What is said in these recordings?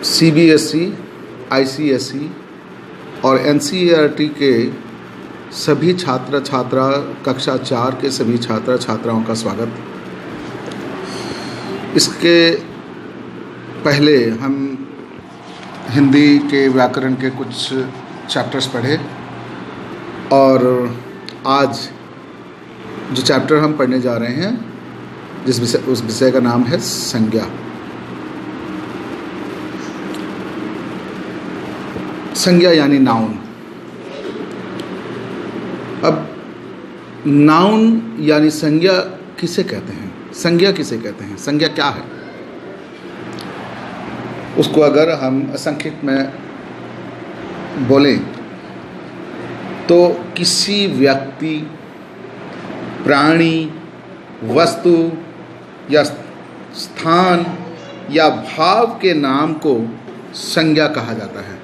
CBSE, ICSE और NCERT के सभी छात्र छात्रा, कक्षा 4 के सभी छात्र छात्राओं का स्वागत। इसके पहले हम हिंदी के व्याकरण के कुछ चैप्टर्स पढ़े और आज जो चैप्टर हम पढ़ने जा रहे हैं उस विषय का नाम है संज्ञा। संज्ञा यानी नाउन। अब नाउन यानी संज्ञा किसे कहते हैं? संज्ञा किसे कहते हैं? संज्ञा क्या है? उसको अगर हम संक्षिप्त में बोलें तो किसी व्यक्ति, प्राणी, वस्तु या स्थान या भाव के नाम को संज्ञा कहा जाता है।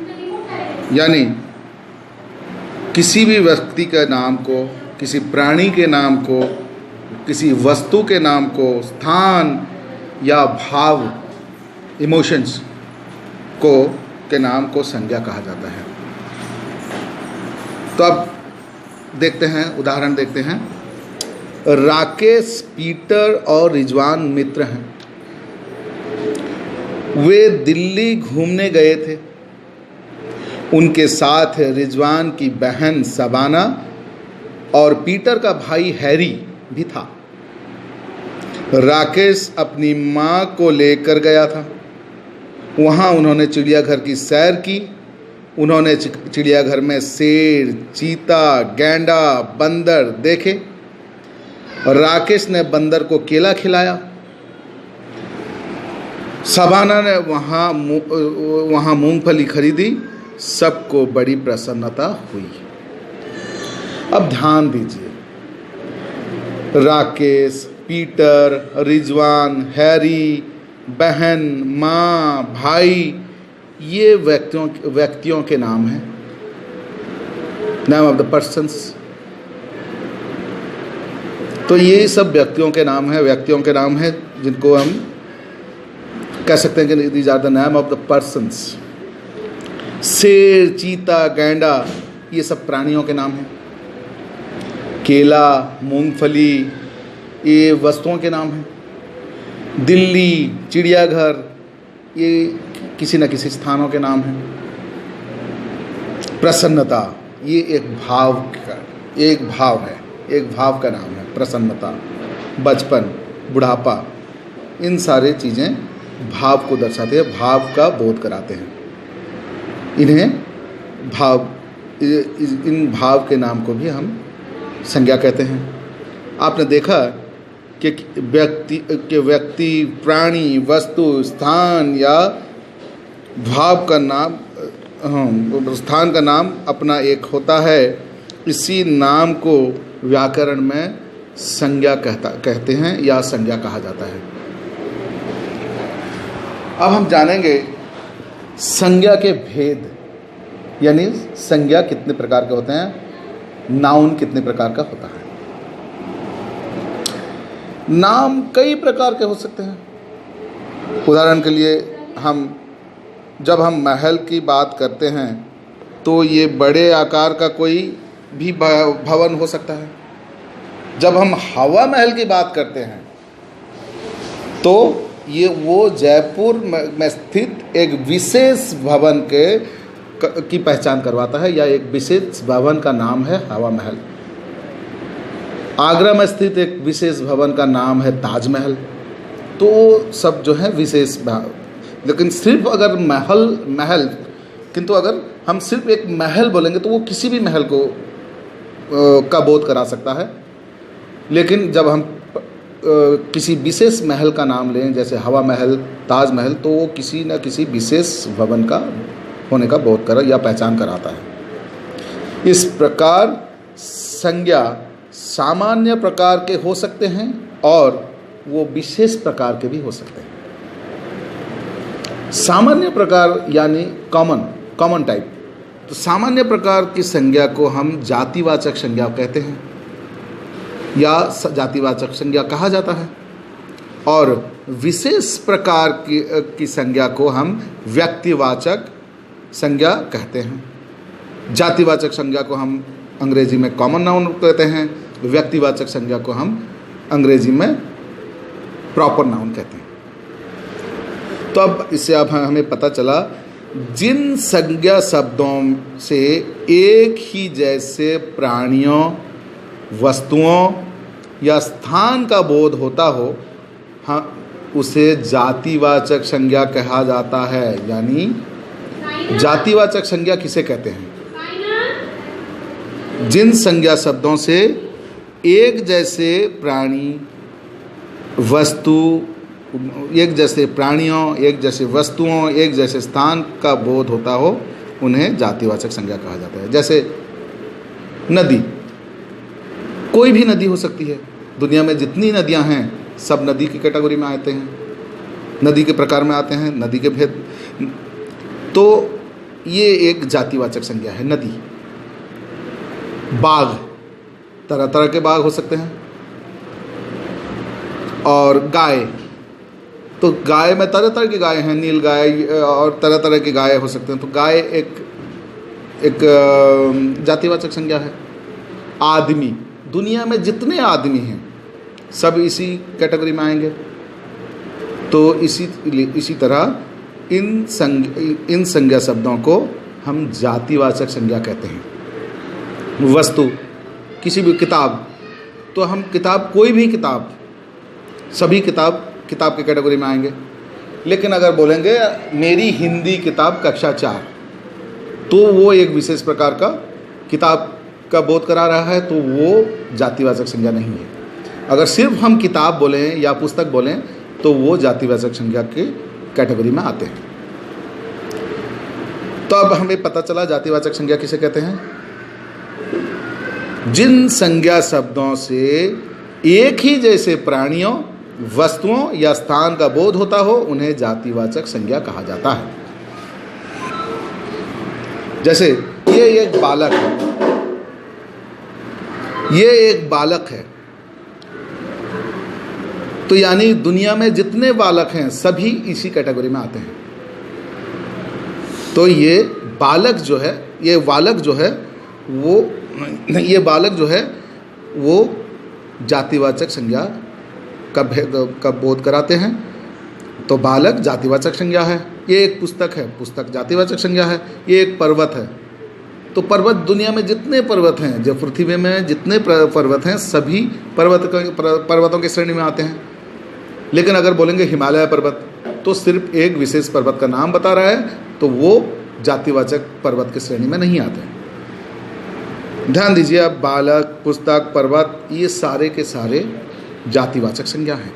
यानी किसी भी व्यक्ति के नाम को, किसी प्राणी के नाम को, किसी वस्तु के नाम को, स्थान या भाव, इमोशंस के नाम को संज्ञा कहा जाता है। तो अब देखते हैं, उदाहरण देखते हैं। राकेश, पीटर और रिजवान मित्र हैं। वे दिल्ली घूमने गए थे। उनके साथ रिजवान की बहन शबाना और पीटर का भाई हैरी भी था। राकेश अपनी माँ को लेकर गया था। वहाँ उन्होंने चिड़ियाघर की सैर की। उन्होंने चिड़ियाघर में शेर, चीता, गैंडा, बंदर देखे। राकेश ने बंदर को केला खिलाया। शबाना ने वहाँ मूंगफली खरीदी। सबको बड़ी प्रसन्नता हुई। अब ध्यान दीजिए, राकेश, पीटर, रिजवान, हैरी, बहन, माँ, भाई, ये व्यक्तियों के नाम हैं, नेम ऑफ द पर्सन्स। तो ये सब व्यक्तियों के नाम हैं जिनको हम कह सकते हैं कि these are the name of the persons. शेर, चीता, गैंडा, ये सब प्राणियों के नाम हैं। केला, मूंगफली, ये वस्तुओं के नाम हैं। दिल्ली, चिड़ियाघर, ये किसी न किसी स्थानों के नाम हैं। प्रसन्नता, ये एक भाव है, एक भाव का नाम है प्रसन्नता। बचपन, बुढ़ापा, इन सारे चीज़ें भाव को दर्शाते हैं, भाव का बोध कराते हैं। इन भाव के नाम को भी हम संज्ञा कहते हैं। आपने देखा कि व्यक्ति, प्राणी, वस्तु, स्थान या भाव का नाम, स्थान का नाम अपना एक होता है। इसी नाम को व्याकरण में संज्ञा कहते हैं या संज्ञा कहा जाता है। अब हम जानेंगे संज्ञा के भेद, यानी संज्ञा कितने प्रकार के होते हैं, नाउन कितने प्रकार का होता है। नाम कई प्रकार के हो सकते हैं। उदाहरण के लिए जब हम महल की बात करते हैं तो ये बड़े आकार का कोई भी भवन हो सकता है। जब हम हवा महल की बात करते हैं तो ये वो जयपुर में स्थित एक विशेष भवन की पहचान करवाता है, या एक विशेष भवन का नाम है हवा महल। आगरा में स्थित एक विशेष भवन का नाम है ताजमहल। तो सब जो है विशेष, लेकिन सिर्फ अगर महल किंतु अगर हम सिर्फ एक महल बोलेंगे तो वो किसी भी महल को का बोध करा सकता है। लेकिन जब हम किसी विशेष महल का नाम लें, जैसे हवा महल, ताजमहल, तो वो किसी न किसी विशेष भवन का होने का बोध करा या पहचान कराता है। इस प्रकार संज्ञा सामान्य प्रकार के हो सकते हैं और वो विशेष प्रकार के भी हो सकते हैं। सामान्य प्रकार यानी कॉमन टाइप। तो सामान्य प्रकार की संज्ञा को हम जातिवाचक संज्ञा कहते हैं या जातिवाचक संज्ञा कहा जाता है। और विशेष प्रकार की संज्ञा को हम व्यक्तिवाचक संज्ञा कहते हैं। जातिवाचक संज्ञा को हम अंग्रेजी में कॉमन नाउन कहते हैं, व्यक्तिवाचक संज्ञा को हम अंग्रेजी में प्रॉपर नाउन कहते हैं। तो अब इससे अब हमें पता चला जिन संज्ञा शब्दों से एक ही जैसे प्राणियों, वस्तुओं या स्थान का बोध होता हो, हाँ, उसे जातिवाचक संज्ञा कहा जाता है। यानी जातिवाचक संज्ञा किसे कहते हैं? जिन संज्ञा शब्दों से एक जैसे प्राणी, वस्तु, एक जैसे प्राणियों, एक जैसे वस्तुओं, एक जैसे स्थान का बोध होता हो, उन्हें जातिवाचक संज्ञा कहा जाता है। जैसे नदी, कोई भी नदी हो सकती है। दुनिया में जितनी नदियां हैं सब नदी की कैटेगरी में आते हैं, नदी के प्रकार में आते हैं, नदी के भेद। तो ये एक जातिवाचक संज्ञा है, नदी। बाघ, तरह तरह के बाघ हो सकते हैं। और गाय, तो गाय में तरह तरह की गाय हैं, नील गाय और तरह तरह की गाय हो सकते हैं। तो गाय एक जातिवाचक संज्ञा है। आदमी, दुनिया में जितने आदमी हैं सब इसी कैटेगरी में आएंगे। तो इसी तरह इन संज्ञा शब्दों को हम जातिवाचक संज्ञा कहते हैं। वस्तु, किसी भी किताब, तो हम किताब, कोई भी किताब, सभी किताब की कैटेगरी में आएंगे। लेकिन अगर बोलेंगे मेरी हिंदी किताब कक्षा 4, तो वो एक विशेष प्रकार का किताब का बोध करा रहा है, तो वो जातिवाचक संज्ञा नहीं है। अगर सिर्फ हम किताब बोलें या पुस्तक बोलें तो वो जातिवाचक संज्ञा के कैटेगरी में आते हैं। तो अब हमें पता चला जातिवाचक संज्ञा किसे कहते हैं। जिन संज्ञा शब्दों से एक ही जैसे प्राणियों, वस्तुओं या स्थान का बोध होता हो, उन्हें जातिवाचक संज्ञा कहा जाता है। जैसे ये एक बालक है, ये एक बालक है, तो यानी दुनिया में जितने बालक हैं सभी इसी कैटेगरी में आते हैं। तो ये बालक जो है, ये बालक जो है वो जातिवाचक संज्ञा का बोध कराते हैं। तो बालक जातिवाचक संज्ञा है। ये एक पुस्तक है, पुस्तक जातिवाचक संज्ञा है। ये एक पर्वत है, तो पर्वत, दुनिया में जितने पर्वत हैं, जो पृथ्वी में जितने पर्वत हैं सभी पर्वतों की श्रेणी में आते हैं। लेकिन अगर बोलेंगे हिमालय पर्वत, तो सिर्फ एक विशेष पर्वत का नाम बता रहा है, तो वो जातिवाचक पर्वत की श्रेणी में नहीं आते हैं। ध्यान दीजिए, अब बालक, पुस्तक, पर्वत, ये सारे के सारे जातिवाचक संज्ञा हैं।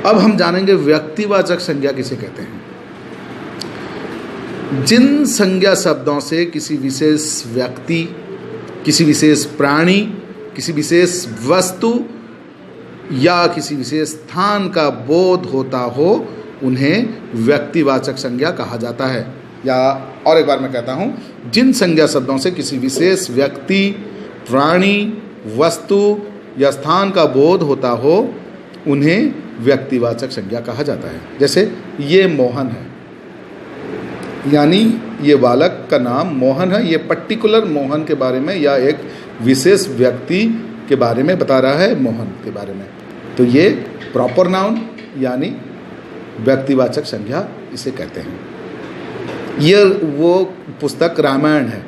अब हम जानेंगे व्यक्तिवाचक संज्ञा किसे कहते हैं। जिन संज्ञा शब्दों से किसी विशेष व्यक्ति, किसी विशेष प्राणी, किसी विशेष वस्तु या किसी विशेष स्थान का बोध होता हो, उन्हें व्यक्तिवाचक संज्ञा कहा जाता है। या और एक बार मैं कहता हूँ, जिन संज्ञा शब्दों से किसी विशेष व्यक्ति, प्राणी, वस्तु या स्थान का बोध होता हो, उन्हें व्यक्तिवाचक संज्ञा कहा जाता है। जैसे ये मोहन है, यानी ये बालक का नाम मोहन है। ये पर्टिकुलर मोहन के बारे में या एक विशेष व्यक्ति के बारे में बता रहा है, मोहन के बारे में। तो ये प्रॉपर नाउन यानी व्यक्तिवाचक संज्ञा इसे कहते हैं। ये वो पुस्तक रामायण है,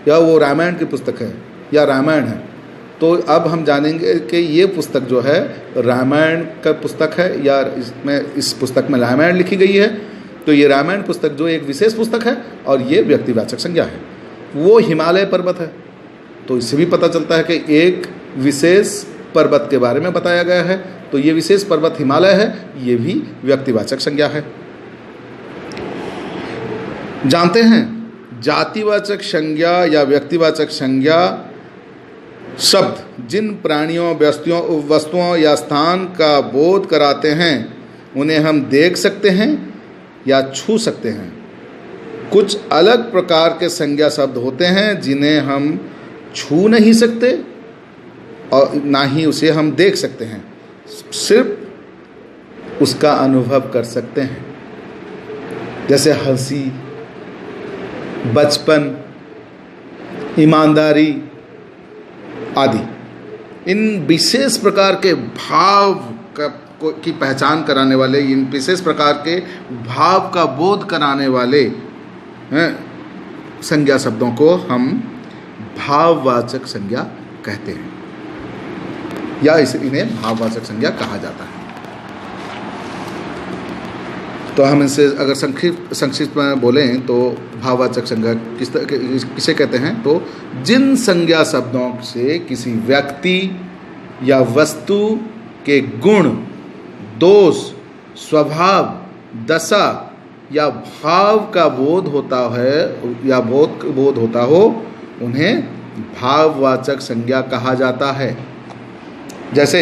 या वो रामायण की पुस्तक है, या रामायण है। तो अब हम जानेंगे कि ये पुस्तक जो है रामायण का पुस्तक है, या इस पुस्तक में रामायण लिखी गई है। तो ये रामायण पुस्तक जो एक विशेष पुस्तक है, और ये व्यक्तिवाचक संज्ञा है। वो हिमालय पर्वत है, तो इससे भी पता चलता है कि एक विशेष पर्वत के बारे में बताया गया है। तो ये विशेष पर्वत हिमालय है, ये भी व्यक्तिवाचक संज्ञा है। जानते हैं, जातिवाचक संज्ञा या व्यक्तिवाचक संज्ञा शब्द जिन प्राणियों, वस्तुओं या स्थान का बोध कराते हैं, उन्हें हम देख सकते हैं या छू सकते हैं। कुछ अलग प्रकार के संज्ञा शब्द होते हैं जिन्हें हम छू नहीं सकते और ना ही उसे हम देख सकते हैं। सिर्फ उसका अनुभव कर सकते हैं, जैसे हंसी, बचपन, ईमानदारी आदि। इन विशेष प्रकार के भाव की पहचान कराने वाले, इन विशेष प्रकार के भाव का बोध कराने वाले संज्ञा शब्दों को हम भाववाचक संज्ञा कहते हैं, या इन्हें भाववाचक संज्ञा कहा जाता है। तो हम इनसे अगर संक्षिप्त में बोलें तो भाववाचक संज्ञा किसे कहते हैं? तो जिन संज्ञा शब्दों से किसी व्यक्ति या वस्तु के गुण, दोष, स्वभाव, दशा या भाव का बोध होता है या बोध होता हो, उन्हें भाववाचक संज्ञा कहा जाता है। जैसे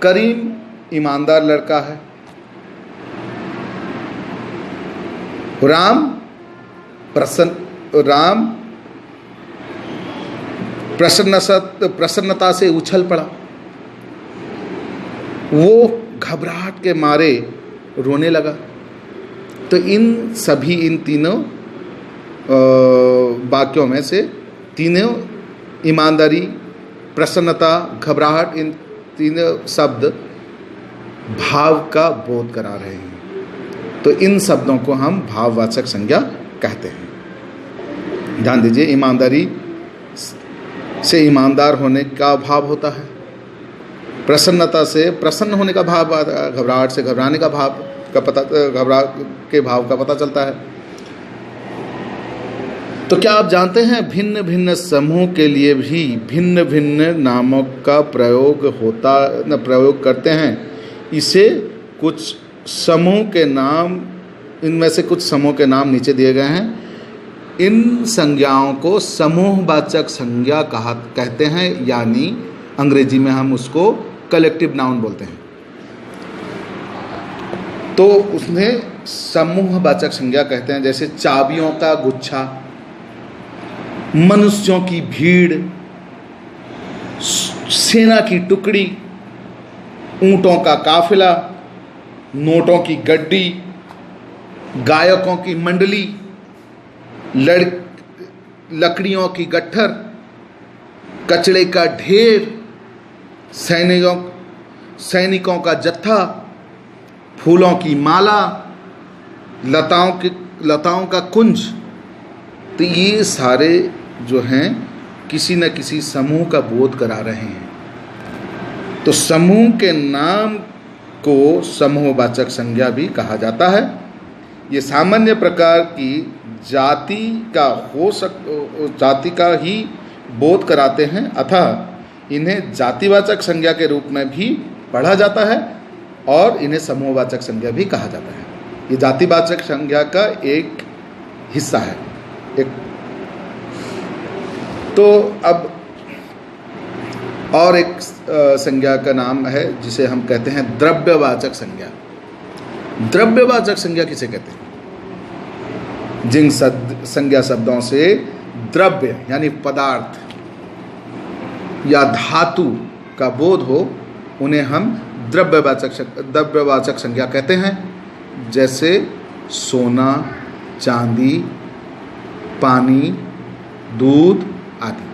करीम ईमानदार लड़का है, राम प्रसन्नता से उछल पड़ा, वो घबराहट के मारे रोने लगा। तो इन तीनों वाक्यों में से तीनों ईमानदारी, प्रसन्नता, घबराहट, इन तीनों शब्द भाव का बोध करा रहे हैं। तो इन शब्दों को हम भाववाचक संज्ञा कहते हैं। ध्यान दीजिए, ईमानदारी से ईमानदार होने का भाव होता है, प्रसन्नता से प्रसन्न होने का भाव, घबराहट से घबराने का भाव का पता, घबराहट के भाव का पता चलता है। तो क्या आप जानते हैं भिन्न भिन्न समूह के लिए भी भिन्न भिन्न नामों का प्रयोग करते हैं। इसे कुछ समूह के नाम, इनमें से कुछ समूह के नाम नीचे दिए गए हैं। इन संज्ञाओं को समूहवाचक संज्ञा कहते हैं, यानी अंग्रेजी में हम उसको कलेक्टिव नाउन बोलते हैं। तो उसमें समूहवाचक संज्ञा कहते हैं, जैसे चाबियों का गुच्छा, मनुष्यों की भीड़, सेना की टुकड़ी, ऊंटों का काफिला, नोटों की गड्डी, गायकों की मंडली, लकड़ियों की गट्ठर, कचड़े का ढेर, सैनिकों का जत्था, फूलों की माला, लताओं का कुंज। तो ये सारे जो हैं किसी न किसी समूह का बोध करा रहे हैं। तो समूह के नाम को समूहवाचक संज्ञा भी कहा जाता है। ये सामान्य प्रकार की जाति का ही बोध कराते हैं, अतः इन्हें जातिवाचक संज्ञा के रूप में भी पढ़ा जाता है और इन्हें समूहवाचक संज्ञा भी कहा जाता है। ये जातिवाचक संज्ञा का एक हिस्सा है। तो अब और एक संज्ञा का नाम है जिसे हम कहते हैं द्रव्यवाचक संज्ञा। द्रव्यवाचक संज्ञा किसे कहते हैं? जिन संज्ञा शब्दों से द्रव्य यानी पदार्थ या धातु का बोध हो, उन्हें हम द्रव्यवाचक संज्ञा कहते हैं। जैसे सोना, चांदी, पानी, दूध आदि।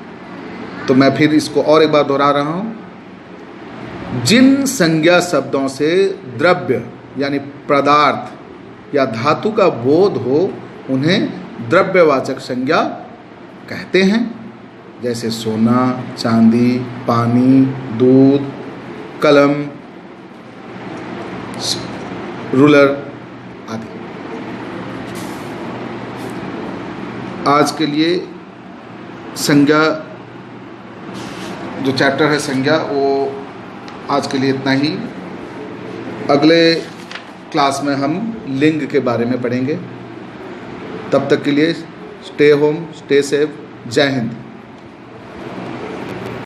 तो मैं फिर इसको और एक बार दोहरा रहा हूँ। जिन संज्ञा शब्दों से द्रव्य यानी पदार्थ या धातु का बोध हो, उन्हें द्रव्यवाचक संज्ञा कहते हैं। जैसे सोना, चांदी, पानी, दूध, कलम, रूलर आदि। आज के लिए संज्ञा जो चैप्टर है संज्ञा, वो आज के लिए इतना ही। अगले क्लास में हम लिंग के बारे में पढ़ेंगे। तब तक के लिए स्टे होम, स्टे सेफ। जय हिंद।